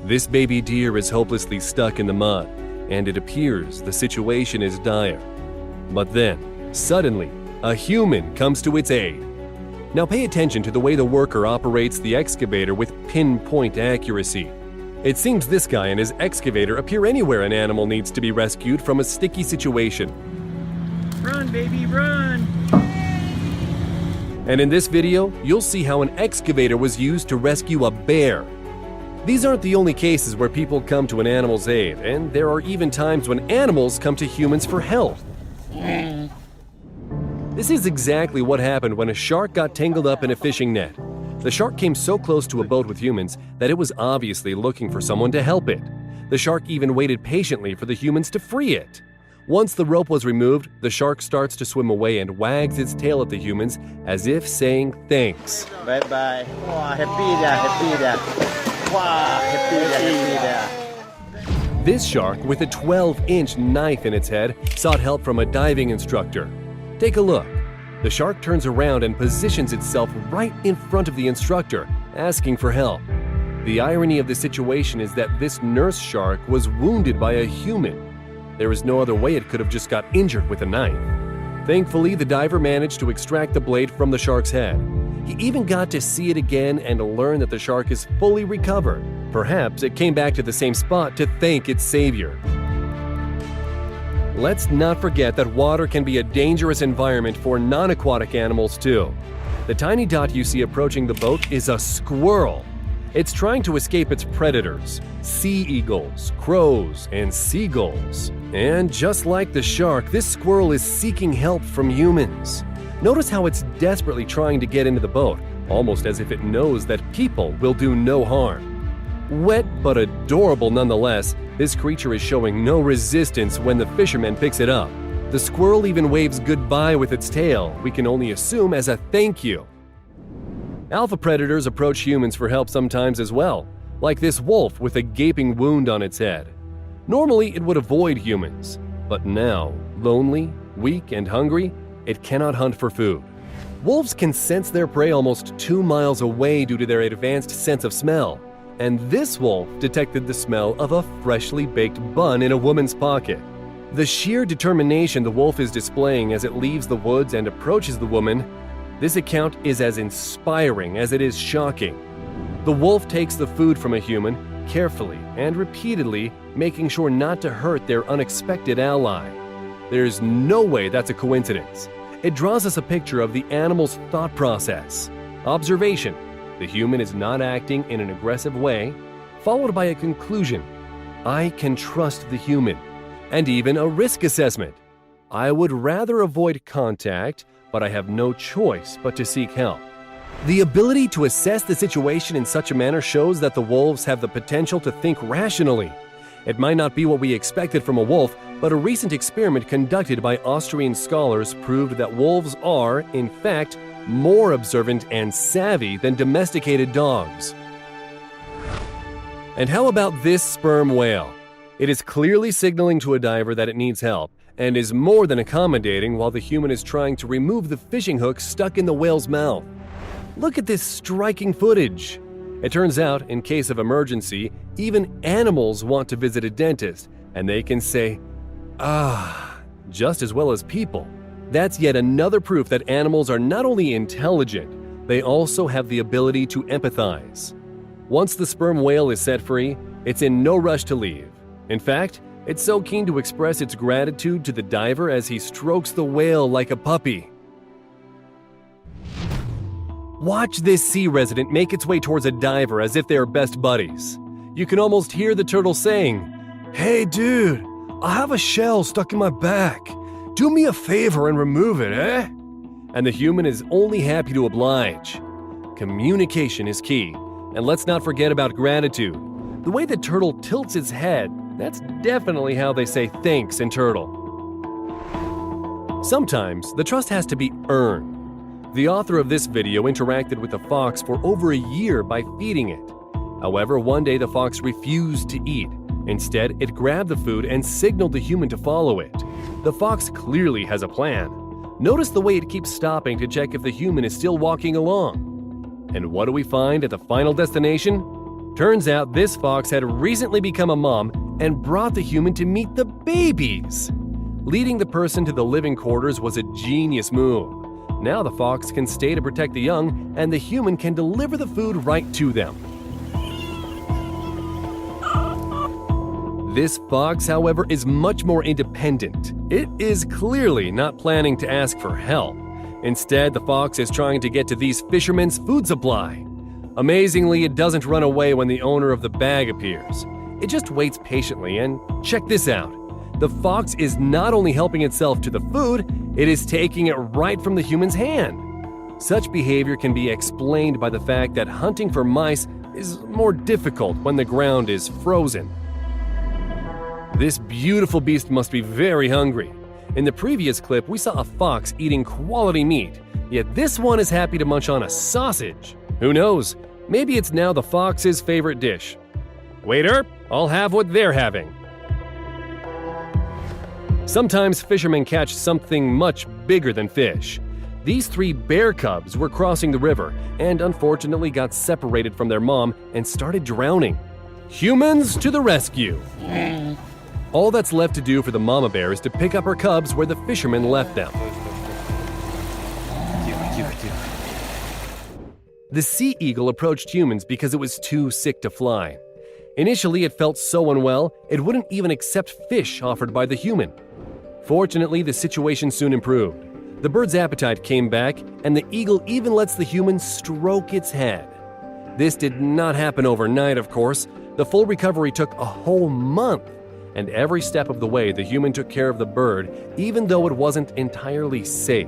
This baby deer is hopelessly stuck in the mud, and it appears the situation is dire. But then, suddenly, a human comes to its aid. Now pay attention to the way the worker operates the excavator with pinpoint accuracy. It seems this guy and his excavator appear anywhere an animal needs to be rescued from a sticky situation. Run, baby, run! And in this video, you'll see how an excavator was used to rescue a bear. These aren't the only cases where people come to an animal's aid, and there are even times when animals come to humans for help. This is exactly what happened when a shark got tangled up in a fishing net. The shark came so close to a boat with humans that it was obviously looking for someone to help it. The shark even waited patiently for the humans to free it. Once the rope was removed, the shark starts to swim away and wags its tail at the humans as if saying thanks. Bye-bye. Wow, happy there. Wow, happy there. This shark, with a 12-inch knife in its head, sought help from a diving instructor. Take a look. The shark turns around and positions itself right in front of the instructor, asking for help. The irony of the situation is that this nurse shark was wounded by a human. There is no other way it could have just got injured with a knife. Thankfully, the diver managed to extract the blade from the shark's head. He even got to see it again and learn that the shark is fully recovered. Perhaps it came back to the same spot to thank its savior. Let's not forget that water can be a dangerous environment for non-aquatic animals too. The tiny dot you see approaching the boat is a squirrel. It's trying to escape its predators, sea eagles, crows, and seagulls. And just like the shark, this squirrel is seeking help from humans. Notice how it's desperately trying to get into the boat, almost as if it knows that people will do no harm. Wet but adorable nonetheless, this creature is showing no resistance when the fisherman picks it up. The squirrel even waves goodbye with its tail, we can only assume as a thank you. Alpha predators approach humans for help sometimes as well, like this wolf with a gaping wound on its head. Normally it would avoid humans, but now, lonely, weak, and hungry, it cannot hunt for food. Wolves can sense their prey almost 2 miles away due to their advanced sense of smell. And this wolf detected the smell of a freshly baked bun in a woman's pocket. The sheer determination the wolf is displaying as it leaves the woods and approaches the woman, this account is as inspiring as it is shocking. The wolf takes the food from a human, carefully and repeatedly, making sure not to hurt their unexpected ally. There's no way that's a coincidence. It draws us a picture of the animal's thought process. Observation: the human is not acting in an aggressive way, followed by a conclusion: I can trust the human, and even a risk assessment. I would rather avoid contact, but I have no choice but to seek help. The ability to assess the situation in such a manner shows that the wolves have the potential to think rationally. It might not be what we expected from a wolf, but a recent experiment conducted by Austrian scholars proved that wolves are, in fact, more observant and savvy than domesticated dogs. And how about this sperm whale? It is clearly signaling to a diver that it needs help, and is more than accommodating while the human is trying to remove the fishing hook stuck in the whale's mouth. Look at this striking footage. It turns out, in case of emergency, even animals want to visit a dentist, and they can say, "Ah," just as well as people. That's yet another proof that animals are not only intelligent, they also have the ability to empathize. Once the sperm whale is set free, it's in no rush to leave. In fact, it's so keen to express its gratitude to the diver as he strokes the whale like a puppy. Watch this sea resident make its way towards a diver as if they are best buddies. You can almost hear the turtle saying, "Hey dude, I have a shell stuck in my back. Do me a favor and remove it, eh?" And the human is only happy to oblige. Communication is key, and let's not forget about gratitude. The way the turtle tilts its head, that's definitely how they say thanks in turtle. Sometimes the trust has to be earned. The author of this video interacted with the fox for over a year by feeding it. However, one day the fox refused to eat. Instead, it grabbed the food and signaled the human to follow it. The fox clearly has a plan. Notice the way it keeps stopping to check if the human is still walking along. And what do we find at the final destination? Turns out this fox had recently become a mom and brought the human to meet the babies. Leading the person to the living quarters was a genius move. Now the fox can stay to protect the young, and the human can deliver the food right to them. This fox, however, is much more independent. It is clearly not planning to ask for help. Instead, the fox is trying to get to these fishermen's food supply. Amazingly, it doesn't run away when the owner of the bag appears. It just waits patiently, and check this out. The fox is not only helping itself to the food, it is taking it right from the human's hand. Such behavior can be explained by the fact that hunting for mice is more difficult when the ground is frozen. This beautiful beast must be very hungry. In the previous clip, we saw a fox eating quality meat, yet this one is happy to munch on a sausage. Who knows? Maybe it's now the fox's favorite dish. Waiter, I'll have what they're having. Sometimes fishermen catch something much bigger than fish. These 3 bear cubs were crossing the river and unfortunately got separated from their mom and started drowning. Humans to the rescue! All that's left to do for the mama bear is to pick up her cubs where the fishermen left them. The sea eagle approached humans because it was too sick to fly. Initially, it felt so unwell, it wouldn't even accept fish offered by the human. Fortunately, the situation soon improved. The bird's appetite came back, and the eagle even lets the human stroke its head. This did not happen overnight, of course. The full recovery took a whole month. And every step of the way, the human took care of the bird, even though it wasn't entirely safe.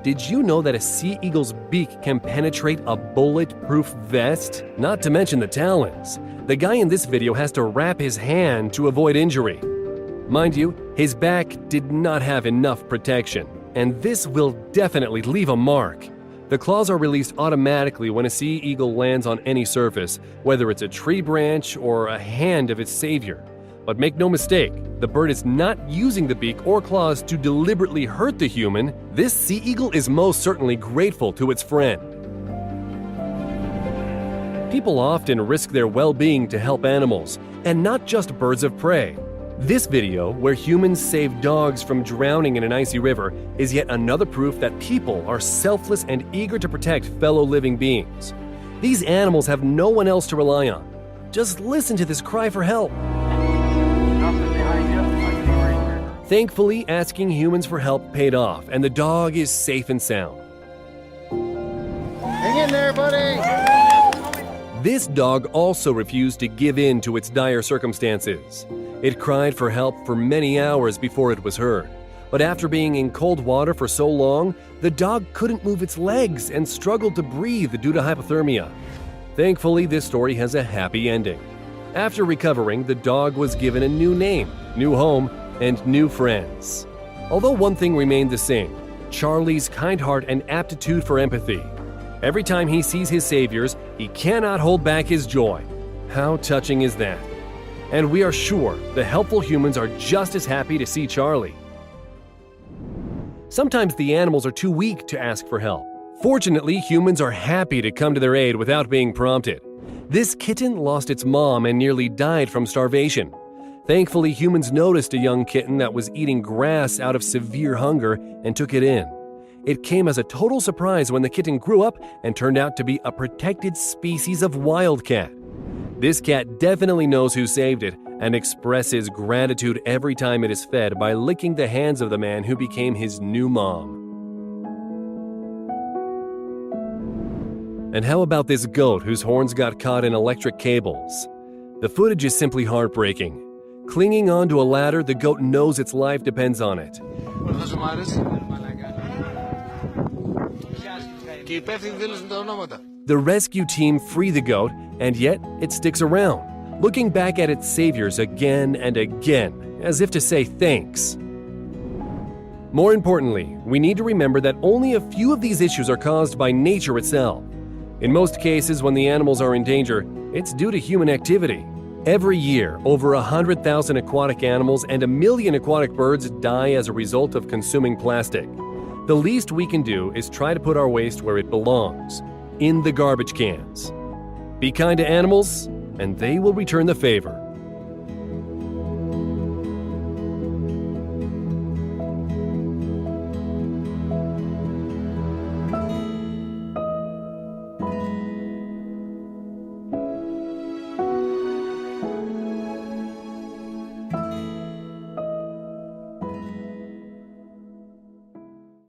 Did you know that a sea eagle's beak can penetrate a bulletproof vest? Not to mention the talons. The guy in this video has to wrap his hand to avoid injury. Mind you, his back did not have enough protection, and this will definitely leave a mark. The claws are released automatically when a sea eagle lands on any surface, whether it's a tree branch or a hand of its savior. But make no mistake, the bird is not using the beak or claws to deliberately hurt the human. This sea eagle is most certainly grateful to its friend. People often risk their well-being to help animals, and not just birds of prey. This video, where humans save dogs from drowning in an icy river, is yet another proof that people are selfless and eager to protect fellow living beings. These animals have no one else to rely on. Just listen to this cry for help. Thankfully, asking humans for help paid off, and the dog is safe and sound. Hang in there, buddy! This dog also refused to give in to its dire circumstances. It cried for help for many hours before it was heard. But after being in cold water for so long, the dog couldn't move its legs and struggled to breathe due to hypothermia. Thankfully, this story has a happy ending. After recovering, the dog was given a new name, new home, and new friends. Although one thing remained the same, Charlie's kind heart and aptitude for empathy. Every time he sees his saviors, he cannot hold back his joy. How touching is that? And we are sure the helpful humans are just as happy to see Charlie. Sometimes the animals are too weak to ask for help. Fortunately, humans are happy to come to their aid without being prompted. This kitten lost its mom and nearly died from starvation. Thankfully, humans noticed a young kitten that was eating grass out of severe hunger and took it in. It came as a total surprise when the kitten grew up and turned out to be a protected species of wildcat. This cat definitely knows who saved it and expresses gratitude every time it is fed by licking the hands of the man who became his new mom. And how about this goat whose horns got caught in electric cables? The footage is simply heartbreaking. Clinging onto a ladder, the goat knows its life depends on it. The rescue team free the goat, and yet it sticks around, looking back at its saviors again and again, as if to say thanks. More importantly, we need to remember that only a few of these issues are caused by nature itself. In most cases, when the animals are in danger, it's due to human activity. Every year, over 100,000 aquatic animals and 1 million aquatic birds die as a result of consuming plastic. The least we can do is try to put our waste where it belongs, in the garbage cans. Be kind to animals, and they will return the favor.